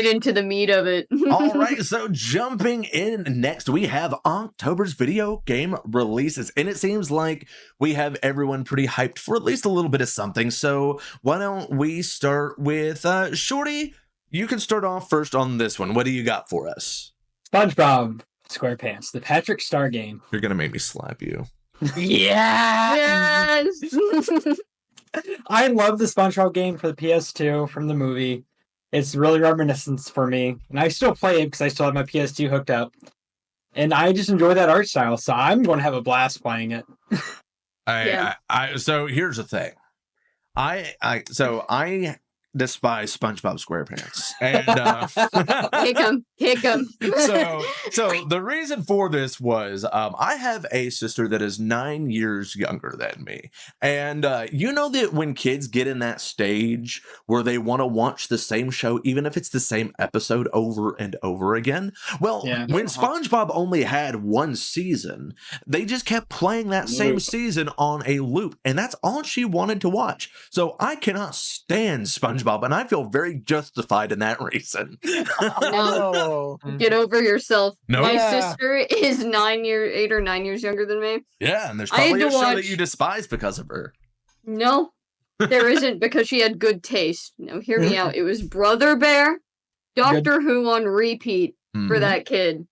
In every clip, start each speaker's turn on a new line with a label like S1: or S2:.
S1: right into the meat of it.
S2: All right, so jumping in next, we have October's video game releases, and it seems like we have everyone pretty hyped for at least a little bit of something. So why don't we start with Shorty? You can start off first on this one. What do you got for us?
S3: SpongeBob SquarePants, the Patrick Star game.
S2: You're gonna make me slap you.
S3: Yeah.
S1: Yes.
S3: I love the SpongeBob game for the PS2 from the movie. It's really reminiscent for me, and I still play it because I still have my PS2 hooked up. And I just enjoy that art style, so I'm going to have a blast playing it.
S2: So here's the thing. I despise SpongeBob SquarePants, and
S1: kick him.
S2: so the reason for this was I have a sister that is 9 years younger than me, and you know that when kids get in that stage where they want to watch the same show even if it's the same episode over and over again. Well, when SpongeBob only had one season, they just kept playing that same season on a loop, and that's all she wanted to watch. So I cannot stand SpongeBob, and I feel very justified in that reason.
S1: No. Get over yourself.
S2: No.
S1: My sister is 8 or 9 years younger than me.
S2: Yeah, and there's probably a show that you despise because of her.
S1: No, there isn't, because she had good taste. Now, hear me out. It was Brother Bear, Doctor Who on repeat for that kid.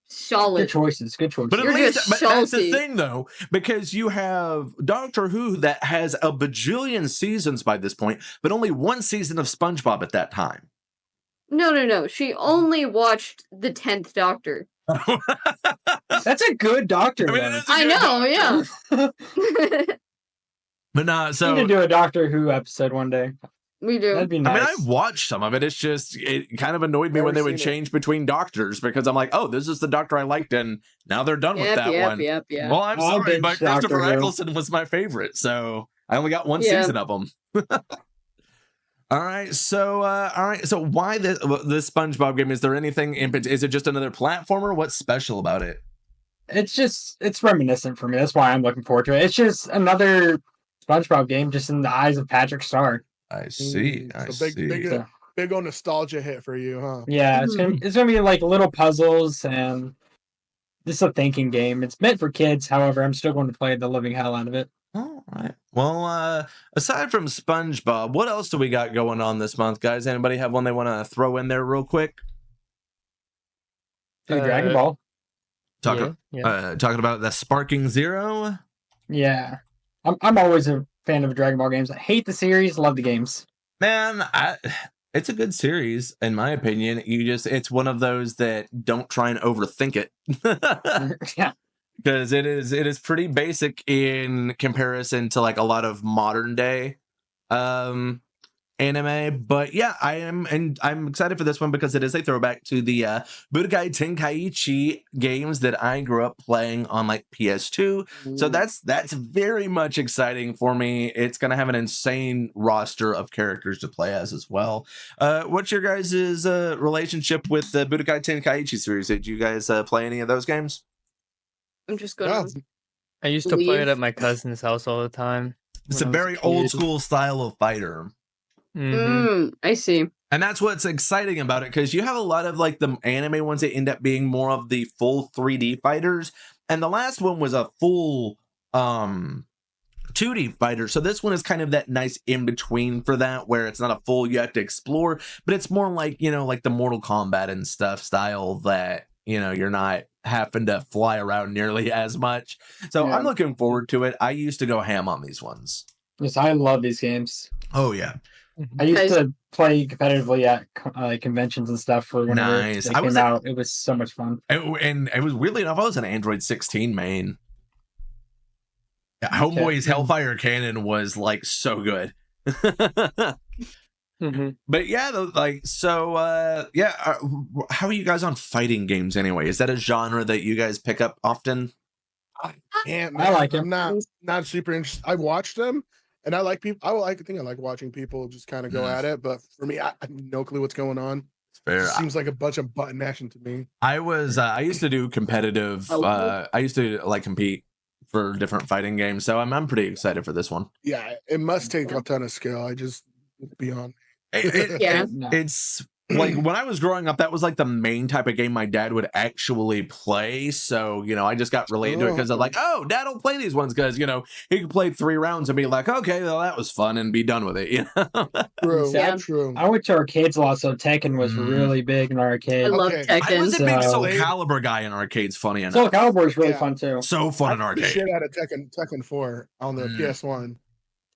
S1: Solid.
S3: Good choices.
S2: But at least that's the thing, though, because you have Doctor Who that has a bajillion seasons by this point, but only one season of SpongeBob at that time.
S1: No. She only watched the 10th Doctor.
S3: That's a good Doctor.
S1: I know, yeah.
S2: But nah, so
S3: we need to do a Doctor Who episode one day.
S1: We do.
S3: That'd be nice.
S2: I mean, I watched some of it. It's just, it kind of annoyed me when they would change between doctors, because I'm like, oh, this is the Doctor I liked, and now they're done with that one.
S1: Yep.
S2: Well, I'm sorry, but Christopher Eccleston was my favorite, so I only got one season of them. All right, so why this SpongeBob game? Is there anything is it just another platformer? What's special about it?
S3: It's reminiscent for me. That's why I'm looking forward to it. It's just another SpongeBob game, just in the eyes of Patrick Star.
S2: I see.
S4: Big old nostalgia hit for you, huh?
S3: Yeah, it's gonna be like little puzzles, and this is a thinking game. It's meant for kids. However, I'm still going to play the living hell out of it.
S2: All right. Well, aside from SpongeBob, what else do we got going on this month, guys? Anybody have one they want to throw in there real quick?
S3: Dragon Ball.
S2: Talking about the Sparking Zero.
S3: Yeah, I'm always a fan of Dragon Ball games. I hate the series, love the games.
S2: Man, it's a good series in my opinion. It's one of those that don't try and overthink it.
S3: Yeah,
S2: because it is pretty basic in comparison to like a lot of modern day anime. But yeah, I'm excited for this one because it is a throwback to the Budokai Tenkaichi games that I grew up playing on like PS2. So that's very much exciting for me. It's gonna have an insane roster of characters to play as well. What's your guys' relationship with the Budokai Tenkaichi series? Did you guys play any of those games?
S1: I'm just gonna.
S5: I used to play it at my cousin's house all the time.
S2: It's a very old school style of fighter.
S1: I see.
S2: And that's what's exciting about it, because you have a lot of like the anime ones that end up being more of the full 3D fighters, and the last one was a full 2D fighter. So this one is kind of that nice in between for that, where it's not a full you have to explore, but it's more like, you know, like the Mortal Kombat and stuff style that, you know, you're not having to fly around nearly as much. So I'm looking forward to it. I used to go ham on these ones.
S3: Yes, I love these games.
S2: Oh yeah.
S3: I used to play competitively at conventions and stuff for whenever they came out. It was so much fun.
S2: And it was, weirdly enough, I was an Android 16 main. Homeboy's Hellfire Cannon was like so good. But yeah, like, so how are you guys on fighting games anyway? Is that a genre that you guys pick up often?
S4: I
S3: like it.
S4: I'm not super interested. I watched them, and I like people. I think I like watching people just kind of go at it. But for me, I have no clue what's going on.
S2: Fair.
S4: It seems like a bunch of button mashing to me.
S2: I used to do competitive. I used to like compete for different fighting games, so I'm pretty excited for this one.
S4: Yeah, it must take a ton of skill. I just beyond.
S2: It's like when I was growing up, that was like the main type of game my dad would actually play. So, I just got really into it because I'm like, oh, dad will play these ones because, he could play 3 rounds and be like, okay, well, that was fun and be done with it.
S4: True,
S1: Yeah.
S4: true.
S3: I went to arcades a lot, so Tekken was really big in arcade.
S1: I love
S4: Okay.
S2: I
S1: Tekken.
S2: was a big
S3: So-
S2: Soul Calibur guy in arcades, funny enough.
S3: Soul Calibur is really
S4: Yeah.
S3: fun too.
S2: So fun in
S4: I played the
S2: arcade.
S4: shit out of Tekken 4 on the PS1.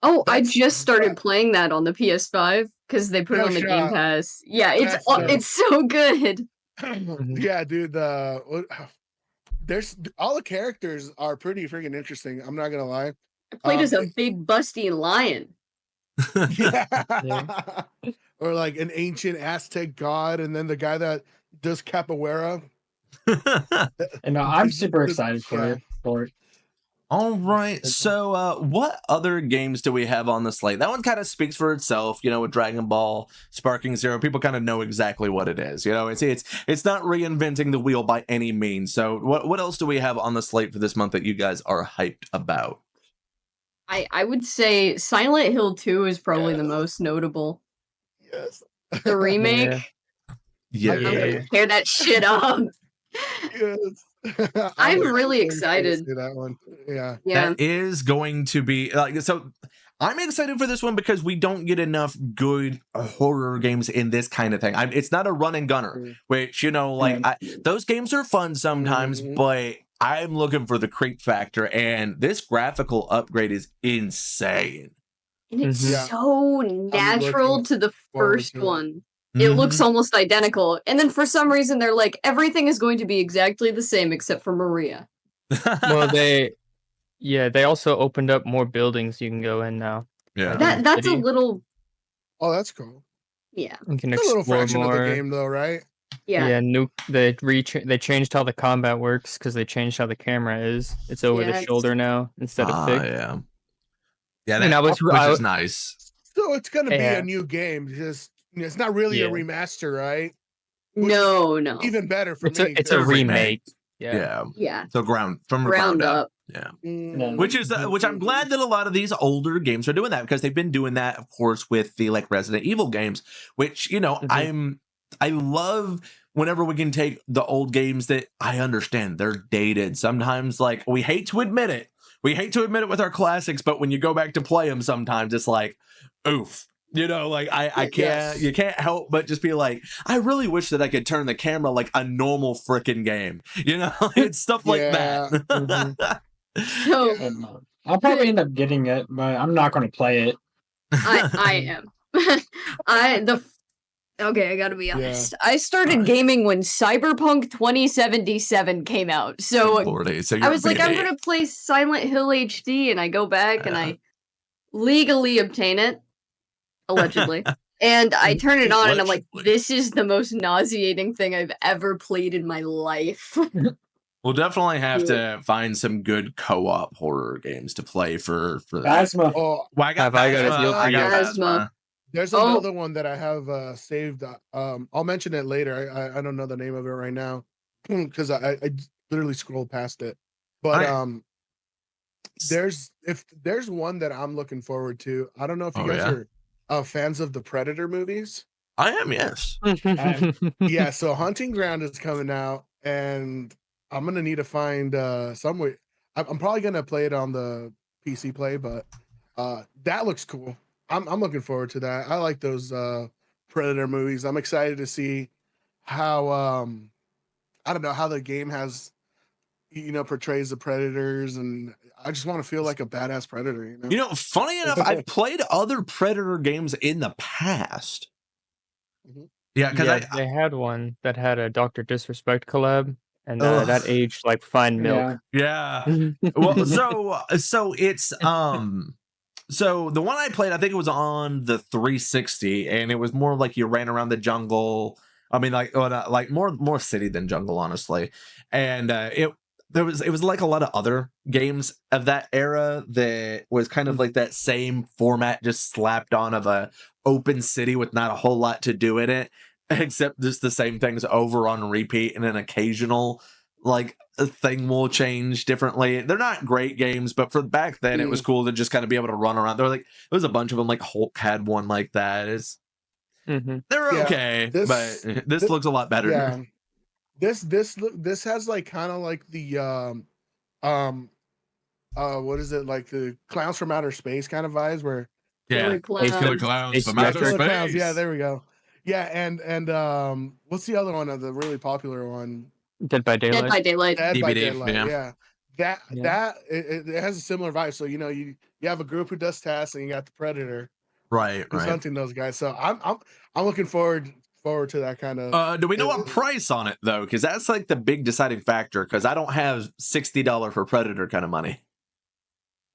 S1: Oh, I
S4: That's-
S1: just started playing that on the PS5 because they put it
S4: No
S1: on the
S4: shot.
S1: Game Pass. Yeah, it's
S4: That's dope.
S1: it's so good.
S4: Yeah, dude. There's all the characters are pretty freaking interesting. I'm not gonna lie.
S1: I played as a
S4: it-
S1: big busty lion.
S4: Yeah. Or like an ancient Aztec god, and then the guy that does capoeira.
S3: And I'm super excited
S4: Yeah.
S3: for it.
S2: All right. So, what other games do we have on the slate? That one kind of speaks for itself, with Dragon Ball Sparking Zero. People kind of know exactly what it is. It's not reinventing the wheel by any means. So, what else do we have on the slate for this month that you guys are hyped about?
S1: I would say Silent Hill 2 is probably the most notable.
S4: Yes.
S1: The remake.
S2: Yeah.
S1: I'm gonna tear that shit up.
S4: Yes.
S1: I'm
S4: was
S1: really
S4: excited to
S1: excited.
S4: see that one. Yeah.
S1: Yeah.
S2: That is going to be so. I'm excited for this one because we don't get enough good horror games in this kind of thing. It's not a run and gunner, which those games are fun sometimes,
S4: Mhm.
S2: but I'm looking for the creep factor, and this graphical upgrade is insane.
S1: And it's
S4: Yeah.
S1: so natural
S4: looking
S1: to the
S4: forward
S1: first
S4: to it.
S1: one. It looks
S2: Mhm.
S1: almost identical. And then for some reason they're like, everything is going to be exactly the same except for Maria.
S5: Well, they also opened up more buildings you can go in now.
S2: yeah.
S1: That's a
S5: City.
S1: little
S4: Oh, that's cool.
S1: yeah.
S5: You can
S4: It's a little
S5: explore
S4: fraction
S5: more.
S4: of the game, though, right?
S1: Yeah.
S5: They changed how the combat works because they changed how the camera is. It's over
S1: Yeah,
S5: the
S1: it's-
S5: shoulder now instead of fixed.
S2: yeah. Yeah,
S5: And
S2: that, which
S5: I
S2: is
S5: was-
S2: nice.
S4: So it's gonna be
S5: Yeah.
S4: a new game. Just it's not really a
S5: Yeah.
S4: remaster, right? Which is
S1: No.
S4: Even better for
S5: It's
S4: me.
S5: a
S2: a remake.
S5: remake.
S2: Yeah.
S1: Yeah.
S2: So from
S1: Ground up.
S2: Yeah.
S4: Mm.
S2: Which I'm glad that a lot of these older games are doing that because they've been doing that, of course, with the Resident Evil games, which, I love whenever we can take the old games that I understand they're dated. Sometimes we hate to admit it. We hate to admit it with our classics, but when you go back to play them, sometimes it's like, oof. I can't,
S4: Yes.
S2: you can't help but just be like, I really wish that I could turn the camera like a normal freaking game. It's stuff like
S4: Yeah.
S2: that.
S1: So
S3: And, I'll probably end up getting it, but I'm not going to play it.
S1: I am. Okay, I gotta be honest. I started
S2: Alright.
S1: gaming when Cyberpunk 2077 came out. So
S2: Lordy, so
S1: I
S2: you're
S1: was like, I'm
S2: BB.
S1: gonna play Silent Hill HD, and I go back and I legally obtain it, allegedly. And I turn it on, and I'm like,
S2: Allegedly.
S1: this is the most nauseating thing I've ever played in my life.
S2: We'll definitely have to find some good co-op horror games to play for that.
S3: Phasma.
S4: Oh,
S2: Well, I got
S5: Have I got a
S2: Phasma,
S5: deal for
S2: I got
S1: you?
S2: Phasma.
S4: there's
S1: Oh.
S4: another one that I have saved. I'll mention it later. I don't know the name of it right now because I literally scrolled past it. But
S2: Alright.
S4: there's one that I'm looking forward to. I don't know if you
S2: Oh,
S4: guys
S2: yeah?
S4: are fans of the Predator movies.
S2: I am, yes.
S4: Yeah, so Hunting Ground is coming out, and I'm gonna need to find some way. I'm probably gonna play it on the PC Play, but that looks cool. I'm looking forward to that. I like those Predator movies. I'm excited to see how I don't know how the game has portrays the predators, and I just want to feel like a badass predator.
S2: Funny enough, I've played other Predator games in the past.
S4: Mhm.
S2: Yeah, because
S5: they had one that had a Dr. Disrespect collab, and
S2: Ugh.
S5: that aged like fine milk.
S2: yeah. Well, so it's so the one I played, I think it was on the 360, and it was more like you ran around the jungle. I mean, like more city than jungle, honestly. And it was like a lot of other games of that era that was kind of like that same format, just slapped on of a open city with not a whole lot to do in it, except just the same things over on repeat, and an occasional like a thing will change differently. They're not great games, but for back then it was cool to just kind of be able to run around. There was a bunch of them. Like Hulk had one like that. They're
S4: Yeah,
S2: okay,
S4: this-
S2: but this looks a lot better.
S4: Yeah. This has like kind of like the what is it, like the Clowns from Outer Space kind of vibes where
S1: Killer Clowns.
S2: Killer Clowns
S5: Space
S2: from
S5: Killer
S2: outer
S4: Killer
S2: space.
S4: Clowns, yeah, there we go. Yeah, and what's the other one, the really popular one?
S5: Dead by
S1: Dead
S5: Daylight.
S1: by Daylight.
S4: Dead by
S2: DBD,
S4: Daylight,
S2: yeah.
S4: yeah.
S5: Yeah.
S4: It has a similar vibe. So you have a group who does tasks, and you got the predator
S2: Right,
S4: who's
S2: right.
S4: hunting those guys. So I'm looking forward to that kind of.
S2: Do we know a price on it though? Because that's like the big deciding factor. Because I don't have $60 for Predator kind of money.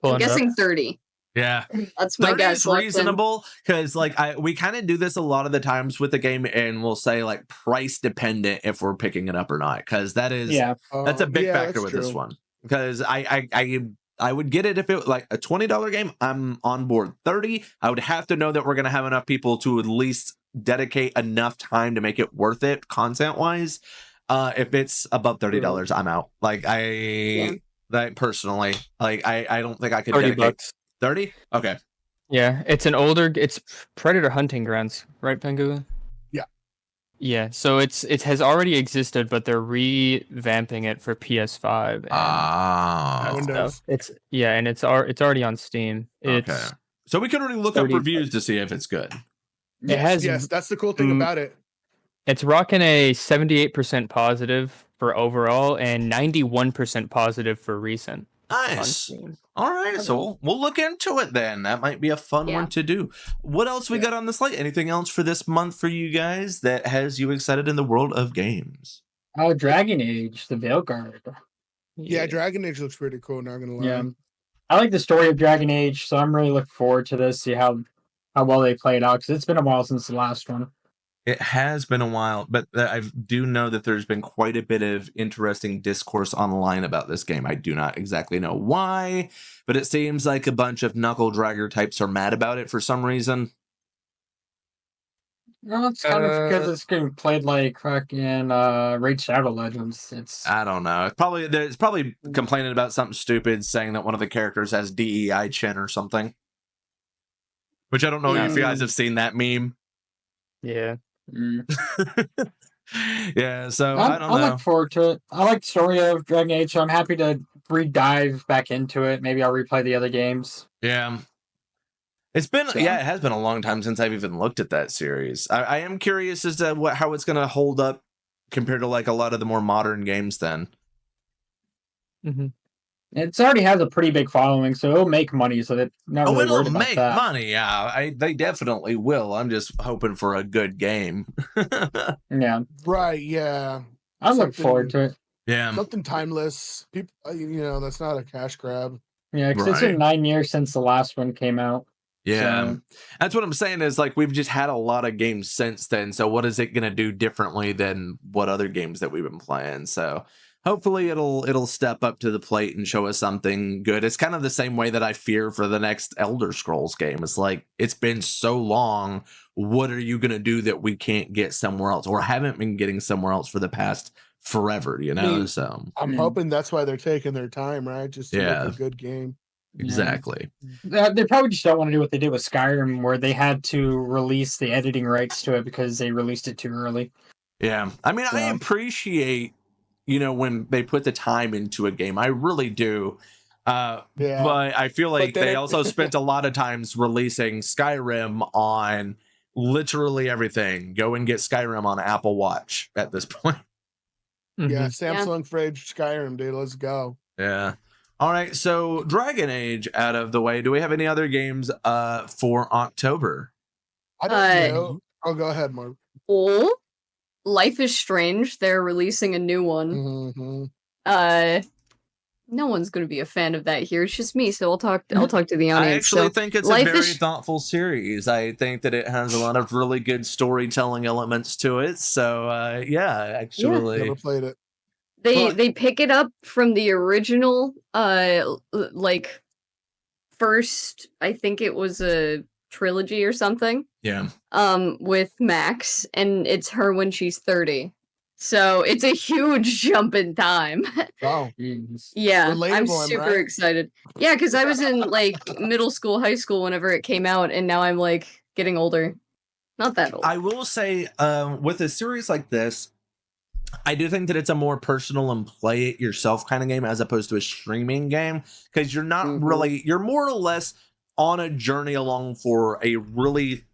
S1: I'm
S5: Pulling it up.
S1: guessing 30.
S2: Yeah,
S1: That's my
S2: 30
S1: guess.
S2: is
S1: locked in.
S2: reasonable because like we kind of do this a lot of the times with the game, and we'll say like price dependent if we're picking it up or not. Because that is that's a big factor with this one. Because I would get it if it was like a $20 game. I'm on board. 30, I would have to know that we're gonna have enough people to at least dedicate enough time to make it worth it content wise. If it's above $30, I'm out. Like that personally, like I don't think I could
S5: 30
S2: dedicate
S5: bucks.
S2: 30. Okay.
S5: Yeah, it's Predator Hunting Grounds, right, Pengu?
S4: Yeah.
S5: Yeah, so it has already existed, but they're revamping it for PS5 and
S2: Ah.
S4: Windows.
S5: stuff. It's already on Steam.
S2: Okay.
S5: It's
S2: So we could already look up
S5: 30
S2: reviews to see if it's good.
S4: Yes, that's the cool thing about it.
S5: it's rocking a 78% positive for overall and 91% positive for recent on
S2: Nice.
S5: Steam.
S2: All right, so we'll look into it then. That might be a fun
S1: Yeah.
S2: one to do. What else we got on the slate? Anything else for this month for you guys that has you excited in the world of games?
S3: Oh, Dragon Age, the Veilguard.
S4: Yeah, Dragon Age looks pretty cool. Not gonna lie.
S3: Yeah, I like the story of Dragon Age, so I'm really looking forward to this. See how well they play it out, because it's been a while since the last one.
S2: It has been a while, but I do know that there's been quite a bit of interesting discourse online about this game. I do not exactly know why, but it seems like a bunch of knuckle dragger types are mad about it for some reason.
S3: No, it's kind of because it's getting played like fucking Raid Shadow Legends. It's
S2: I don't know. It's probably complaining about something stupid, saying that one of the characters has DEI chin or something. Which I don't know if you guys have seen that meme.
S5: Yeah.
S2: Yeah, so I don't
S3: I
S2: know.
S3: look forward to it. I like the story of Dragon Age, so I'm happy to re-dive back into it. Maybe I'll replay the other games.
S2: Yeah. It's been
S3: So-
S2: it has been a long time since I've even looked at that series. I am curious as to how it's going to hold up compared to like a lot of the more modern games then.
S5: Mm-hmm.
S3: It's already has a pretty big following, so it'll make money. So they're not really
S2: it'll
S3: worried about
S2: make
S3: that.
S2: money. Yeah, they definitely will. I'm just hoping for a good game.
S3: Yeah,
S4: Right. Yeah.
S3: I look
S4: Something-
S3: forward to it.
S2: Yeah.
S4: Something timeless. People, that's not a cash grab.
S3: Yeah, because it's
S2: Right.
S3: been 9 years since the last one came out.
S2: Yeah.
S3: So-
S2: That's what I'm saying is like we've just had a lot of games since then. So what is it going to do differently than what other games that we've been playing? So hopefully it'll step up to the plate and show us something good. It's kind of the same way that I fear for the next Elder Scrolls game. It's like it's been so long. What are you going to do that we can't get somewhere else or haven't been getting somewhere else for the past forever, you know?
S4: Me.
S2: So
S4: I'm
S3: Mhm.
S4: hoping that's why they're taking their time, right? Just to
S2: Yeah.
S4: make a good game.
S2: exactly.
S3: They probably just don't want to do what they did with Skyrim, where they had to release the editing rights to it because they released it too early.
S2: Yeah. I mean, I
S3: So-
S2: appreciate, when they put the time into a game. I really do.
S4: Yeah.
S2: But I feel like
S4: then
S2: they
S4: it-
S2: also spent a lot of times releasing Skyrim on literally everything. Go and get Skyrim on Apple Watch at this point.
S4: Yeah.
S5: Mhm.
S4: Samsung fridge, Skyrim, dude. Let's go.
S2: Yeah. All right. So Dragon Age out of the way. Do we have any other games for October?
S4: I don't know. Oh, go ahead, Mark.
S1: Oh, Life is Strange. They're releasing a new one.
S4: Mm-hmm.
S1: No one's going to be a fan of that here. It's just me, so I'll talk to the
S2: I
S1: audience.
S2: actually
S1: So,
S2: think it's
S1: Life
S2: a very
S1: is-
S2: thoughtful series. I think that it has a lot of really good storytelling elements to it. So yeah, actually.
S4: Never played it.
S1: they pick it up from the original like first, I think it was a trilogy or something,
S2: Yeah.
S1: with Max, and it's her when she's 30. So it's a huge jump in time.
S4: Wow.
S3: Jeez.
S1: Yeah, I'm
S4: Relatable,
S1: super
S4: right?
S1: excited. Yeah, because I was in like middle school, high school whenever it came out, and now I'm like getting older. Not that old.
S2: I will say, with a series like this, I do think that it's a more personal and play it yourself kind of game as opposed to a streaming game, because you're not really, you're more or less on a journey along for a really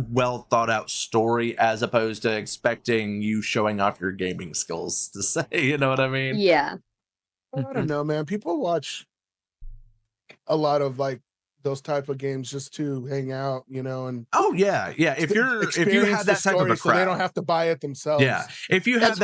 S2: well thought out story as opposed to expecting you showing off your gaming skills to say, you know what I mean?
S1: Yeah.
S4: I don't know, man. People watch a lot of like those type of games just to hang out, you know, and
S2: yeah. If you have that type of a crowd,
S4: so they don't have to buy it themselves.
S2: Yeah. If you have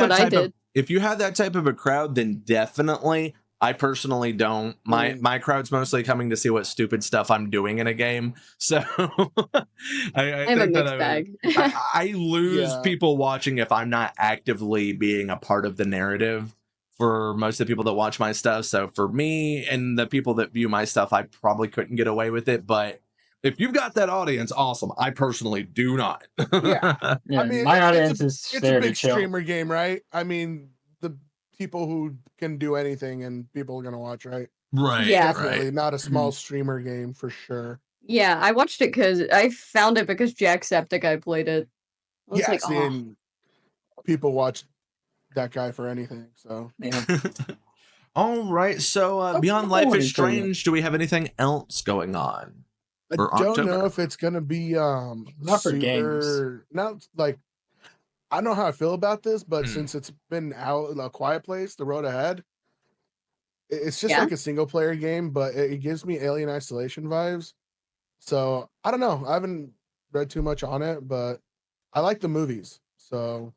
S2: if you have that type of a crowd, then definitely. I personally don't. My crowd's mostly coming to see what stupid stuff I'm doing in a game. So I
S1: I'm a
S2: think
S1: mixed bag.
S2: I lose people watching if I'm not actively being a part of the narrative for most of the people that watch my stuff. So for me and the people that view my stuff, I probably couldn't get away with it. But if you've got that audience, awesome. I personally do not.
S4: I mean,
S3: my audience is
S4: it's a big streamer game, right? I mean, the people who can do anything and people are gonna watch, right?
S2: Right.
S1: Yeah.
S4: Definitely not a small streamer game for sure.
S1: Yeah, I watched it because I found it because Jacksepticeye played it. I was like,
S4: seeing people watch that guy for anything. So
S2: all right. So beyond Life is Strange, do we have anything else going on?
S4: I don't know if it's gonna be
S3: not for games.
S4: Not like I don't know how I feel about this, but since it's been out, A Quiet Place, The Road Ahead, it's just like a single player game, but it gives me Alien Isolation vibes. So I don't know. I haven't read too much on it, but I like the movies. So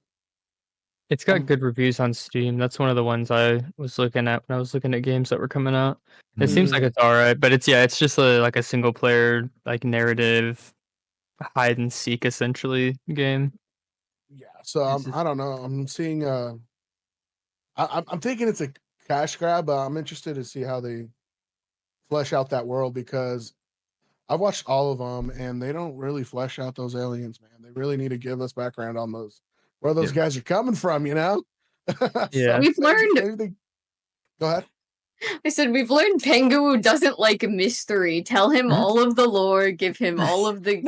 S5: it's got good reviews on Steam. That's one of the ones I was looking at when I was looking at games that were coming out. It seems like it's all right, but it's just like a single player, like narrative, hide and seek essentially game.
S4: Yeah. So I don't know. I'm seeing. I'm thinking it's a cash grab. But I'm interested to see how they flesh out that world because I've watched all of them and they don't really flesh out those aliens, man. They really need to give us background on where those guys are coming from, you know?
S5: Yeah.
S1: We've learned.
S4: Go ahead.
S1: I said, we've learned Pengu doesn't like mystery. Tell him all of the lore, give him all of the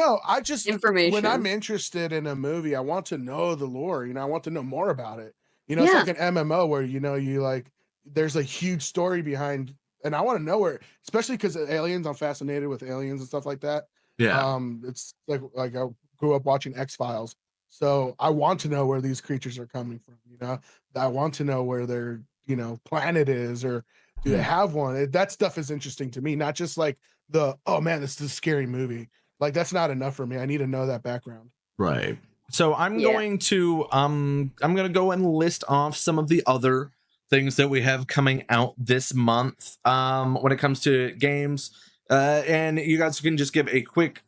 S1: information.
S4: When I'm interested in a movie, I want to know the lore, you know, I want to know more about it. You know, it's like an MMO where, you know, you like, there's a huge story behind, and I want to know where, especially because aliens, I'm fascinated with aliens and stuff like that.
S2: Yeah.
S4: It's like I grew up watching X-Files. So I want to know where these creatures are coming from, you know, I want to know where their, you know, planet is, or do they have one? That stuff is interesting to me, not just like oh man, this is a scary movie. Like that's not enough for me. I need to know that background.
S2: Right. So I'm going to go and list off some of the other things that we have coming out this month when it comes to games. And you guys can just give a quick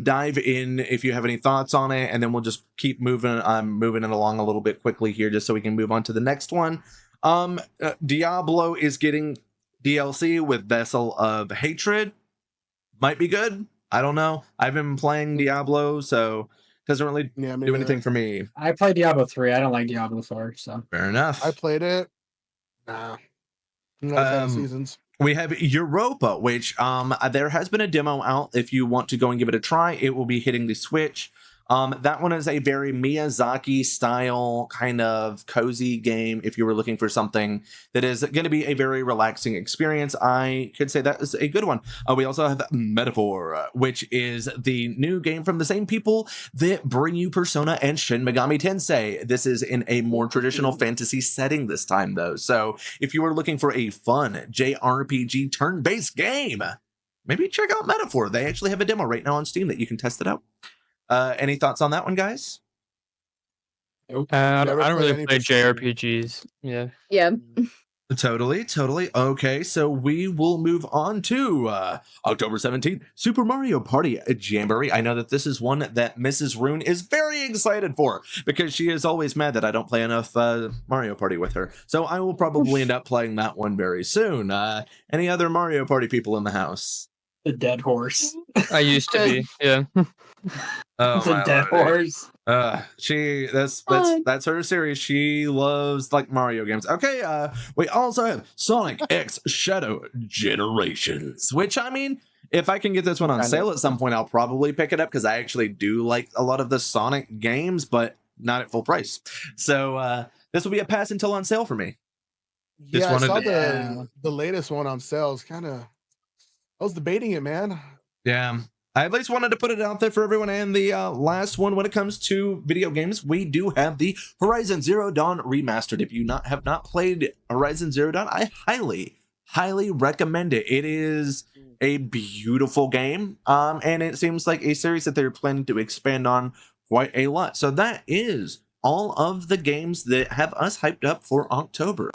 S2: dive in if you have any thoughts on it, and then we'll just keep moving it along a little bit quickly here just so we can move on to the next one. Diablo is getting DLC with Vessel of Hatred. Might be good. I don't know. I've been playing Diablo, so it doesn't really do anything for me.
S3: I played Diablo 3. I don't like Diablo 4, so
S2: fair enough.
S4: I played it. Nah. Seasons.
S2: We have Europa, which there has been a demo out. If you want to go and give it a try, it will be hitting the Switch. That one is a very Miyazaki style kind of cozy game. If you were looking for something that is going to be a very relaxing experience, I could say that is a good one. We also have Metaphor, which is the new game from the same people that bring you Persona and Shin Megami Tensei. This is in a more traditional fantasy setting this time, though. So if you were looking for a fun JRPG turn-based game, maybe check out Metaphor. They actually have a demo right now on Steam that you can test it out. Any thoughts on that one, guys?
S5: I don't really play JRPGs.
S1: Yeah.
S2: Totally. Okay, so we will move on to October 17th, Super Mario Party Jamboree. I know that this is one that Mrs. Rune is very excited for because she is always mad that I don't play enough Mario Party with her. So I will probably end up playing that one very soon. Any other Mario Party people in the house?
S3: The dead horse.
S5: I used to be, yeah.
S2: Oh,
S3: the dead horse.
S2: That's her series. She loves like Mario games. Okay, we also have Sonic X Shadow Generations, which I mean If I can get this one on
S3: Kinda.
S2: sale at some point, I'll probably pick it up because I actually do like a lot of the Sonic games, but not at full price. So this will be a pass until on sale for me. Just
S4: Yeah, I
S2: wanted
S4: saw
S2: to-
S4: the latest one on sales. I was debating it, man.
S2: Yeah. I at least wanted to put it out there for everyone. And the last one, when it comes to video games, we do have the Horizon Zero Dawn Remastered. If you have not played Horizon Zero Dawn, I highly recommend it. It is a beautiful game, and it seems like a series that they're planning to expand on quite a lot. So that is all of the games that have us hyped up for October.